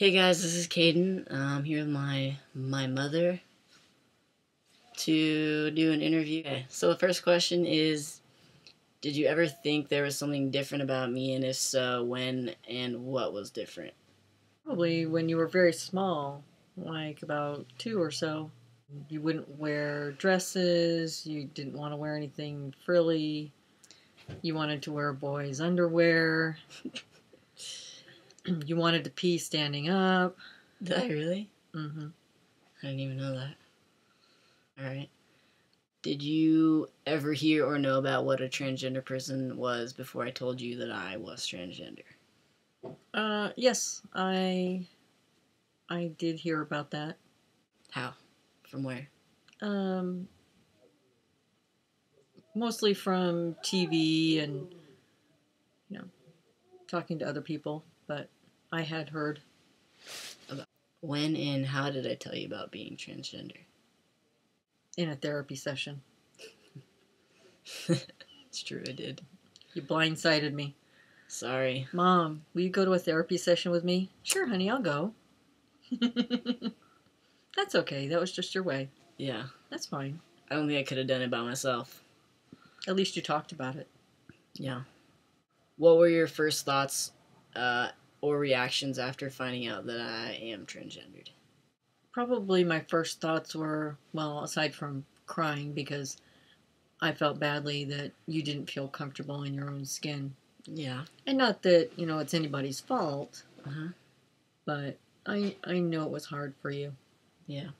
Hey guys, this is Caden. I'm here with my mother to do an interview. Okay, so the first question is, did you ever think there was something different about me, and if so, when and what was different? Probably when you were very small, like about 2 or so. You wouldn't wear dresses, you didn't want to wear anything frilly, you wanted to wear boys' underwear, you wanted to pee standing up. Did I really? Mm-hmm. I didn't even know that. Alright. Did you ever hear or know about what a transgender person was before I told you that I was transgender? Yes, I did hear about that. How? From where? Mostly from TV and, talking to other people, but I had heard. When and how did I tell you about being transgender? In a therapy session. It's true, I did. You blindsided me. Sorry. Mom, will you go to a therapy session with me? Sure, honey, I'll go. That's okay. That was just your way. Yeah. That's fine. I don't think I could have done it by myself. At least you talked about it. Yeah. What were your first thoughts or reactions after finding out that I am transgendered? Probably my first thoughts were, well, aside from crying, because I felt badly that you didn't feel comfortable in your own skin. Yeah. And not that, it's anybody's fault. Uh-huh. But I know it was hard for you. Yeah.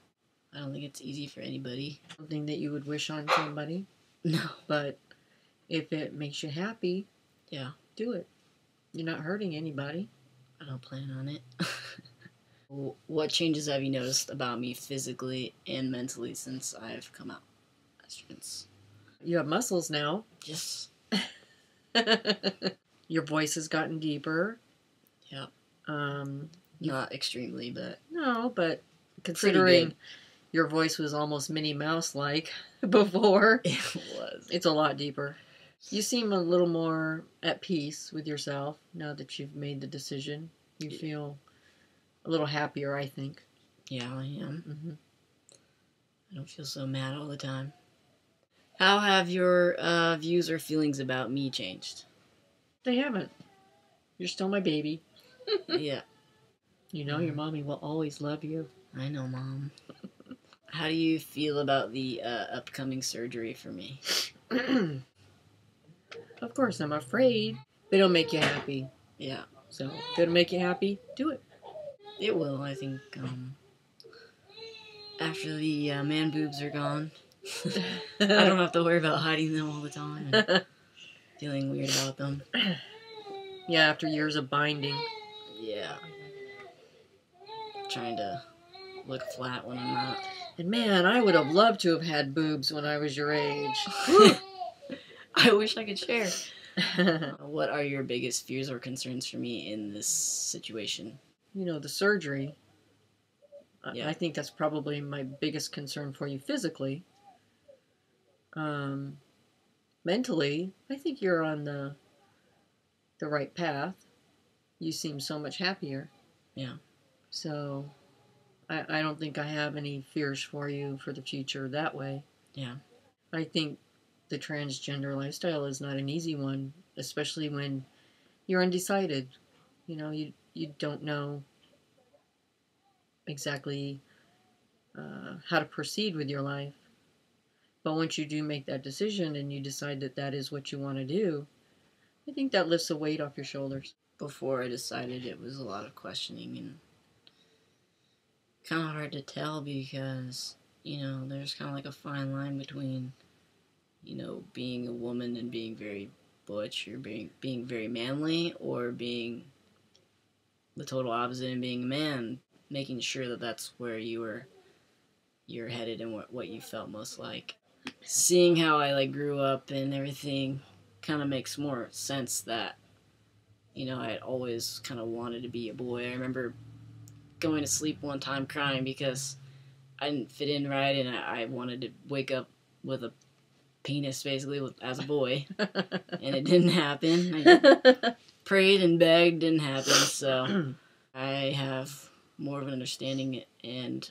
I don't think it's easy for anybody. Something that you would wish on somebody. No. But if it makes you happy, yeah, do it. You're not hurting anybody. I don't plan on it. What changes have you noticed about me physically and mentally since I've come out as trans? You have muscles now. Yes. Your voice has gotten deeper. Yeah. Not extremely, but... No, but considering your voice was almost Minnie Mouse-like before. It was. It's a lot deeper. You seem a little more at peace with yourself now that you've made the decision. You feel a little happier, I think. Yeah, I am. Mm-hmm. I don't feel so mad all the time. How have your views or feelings about me changed? They haven't. You're still my baby. Yeah. You know your mommy will always love you. I know, Mom. How do you feel about the upcoming surgery for me? Of course, I'm afraid. But it'll make you happy. Yeah. So, if it'll make you happy, do it. It will, I think, after the man boobs are gone. I don't have to worry about hiding them all the time and feeling weird about them. Yeah, after years of binding. Yeah. Trying to look flat when I'm not. And man, I would have loved to have had boobs when I was your age. I wish I could share. What are your biggest fears or concerns for me in this situation? The surgery. Yeah. I think that's probably my biggest concern for you physically. Mentally, I think you're on the right path. You seem so much happier. Yeah. So, I don't think I have any fears for you for the future that way. Yeah. I think the transgender lifestyle is not an easy one, especially when you're undecided. You don't know exactly how to proceed with your life. But once you do make that decision and you decide that that is what you want to do, I think that lifts a weight off your shoulders. Before I decided, it was a lot of questioning and kind of hard to tell because, there's kind of like a fine line between, being a woman and being very butch or being very manly, or being the total opposite and being a man, making sure that that's where you're headed and what you felt most like. Seeing how I grew up and everything kind of makes more sense that, I had always kind of wanted to be a boy. I remember going to sleep one time crying because I didn't fit in right, and I wanted to wake up with a penis, basically, as a boy. And it didn't happen. I prayed and begged, didn't happen, so I have more of an understanding, and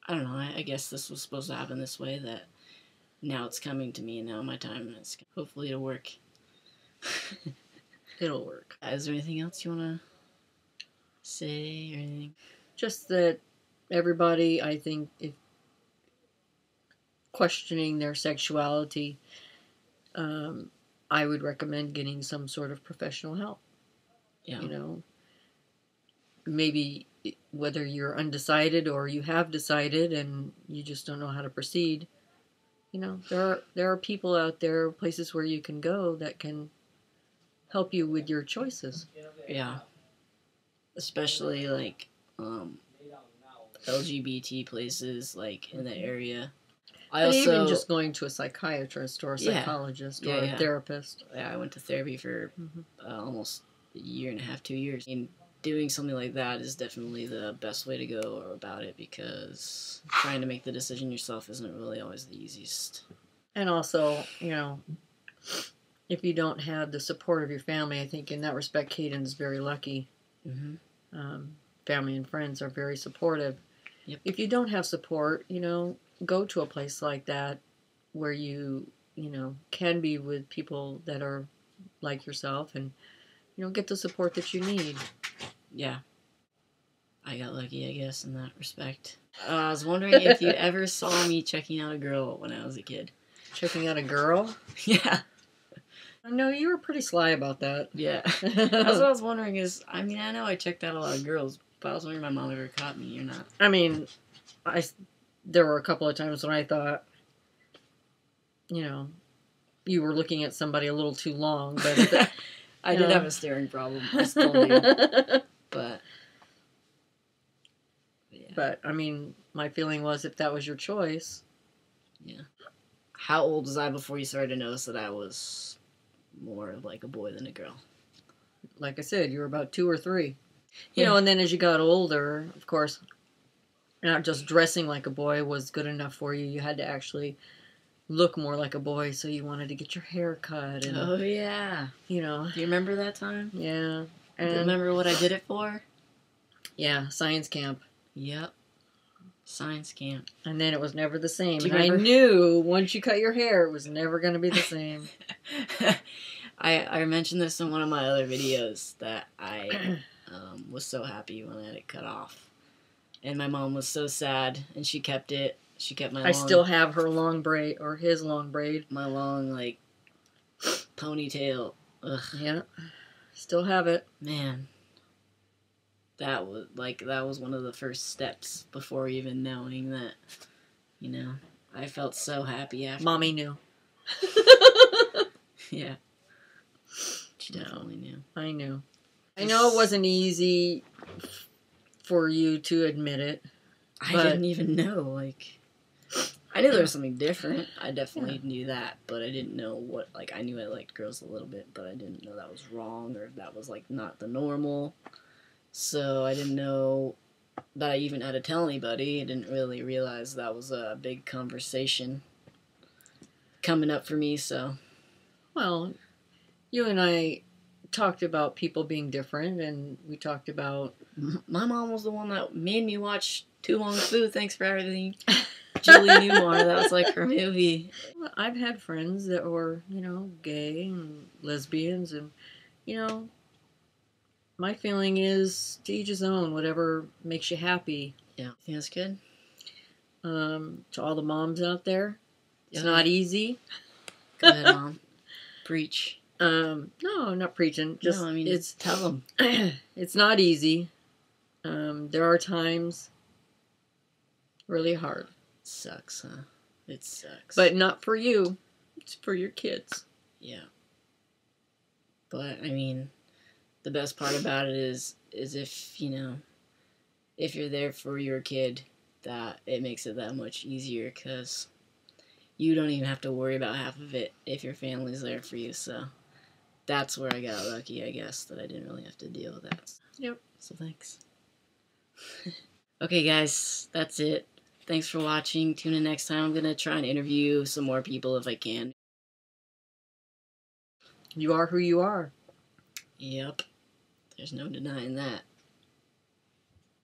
I don't know, I guess this was supposed to happen this way, that now it's coming to me, and now my time is, hopefully it'll work. It'll work. Is there anything else you want to say or anything? Just that everybody, I think, if questioning their sexuality, I would recommend getting some sort of professional help. Yeah. You know, maybe whether you're undecided or you have decided and you just don't know how to proceed. You know, there are people out there, places where you can go that can help you with your choices. Yeah. Especially like LGBT places like in the area. But even just going to a psychiatrist or a psychologist or a therapist. Yeah, I went to therapy for almost a year and a half, 2 years. And doing something like that is definitely the best way to go about it, because trying to make the decision yourself isn't really always the easiest. And also, you know, if you don't have the support of your family, I think in that respect, Caden's very lucky. Family and friends are very supportive. Yep. If you don't have support, you know, go to a place like that where you know, can be with people that are like yourself and, you know, get the support that you need. Yeah. I got lucky, I guess, in that respect. I was wondering if you ever saw me checking out a girl when I was a kid. Checking out a girl? Yeah. No, you were pretty sly about that. Yeah. That's what I was wondering is, I mean, I know I checked out a lot of girls, but I was wondering if my mom ever caught me or not. I mean, there were a couple of times when I thought, you know, you were looking at somebody a little too long, but I did have a staring problem. I still do. But yeah. But I mean, my feeling was, if that was your choice. Yeah. How old was I before you started to notice that I was more like a boy than a girl? Like I said, you were about 2 or 3. You know, and then as you got older, of course, not just dressing like a boy was good enough for you. You had to actually look more like a boy, so you wanted to get your hair cut. And, oh, yeah. You know. Do you remember that time? Yeah. And remember what I did it for? Yeah, science camp. Yep. Science camp. And then it was never the same. And I knew once you cut your hair, it was never going to be the same. I mentioned this in one of my other videos, that I was so happy when I had it cut off. And my mom was so sad, and she kept it. She kept my I still have her long braid, or his long braid. My long, like, ponytail. Ugh. Yeah. Still have it. Man. That was one of the first steps before even knowing that, you know, I felt so happy after. Mommy knew. Yeah. She definitely knew. I knew. I know it wasn't easy for you to admit it. I didn't even know, like, I knew there was something different. I definitely knew that, but I didn't know what, like, I knew I liked girls a little bit, but I didn't know that was wrong, or that was, like, not the normal. So I didn't know that I even had to tell anybody. I didn't really realize that was a big conversation coming up for me, so. Well, you and I talked about people being different, and we talked about... My mom was the one that made me watch Too Long Fu, Thanks for Everything. Julie Newmar, that was like her movie. I've had friends that were, you know, gay and lesbians, and, you know, my feeling is to each his own, whatever makes you happy. Yeah, I think that's good. To all the moms out there, it's not easy. Go ahead, Mom. Preach. No, I'm not preaching. Just, no, I mean, tell them. It's not easy. There are times really hard. It sucks, huh? It sucks. But not for you. It's for your kids. Yeah. But, I mean, the best part about it is if, you know, if you're there for your kid, that it makes it that much easier, because you don't even have to worry about half of it if your family's there for you, so that's where I got lucky, I guess, that I didn't really have to deal with that. Yep. So thanks. Okay, guys, that's it. Thanks for watching. Tune in next time. I'm going to try and interview some more people if I can. You are who you are. Yep. There's no denying that.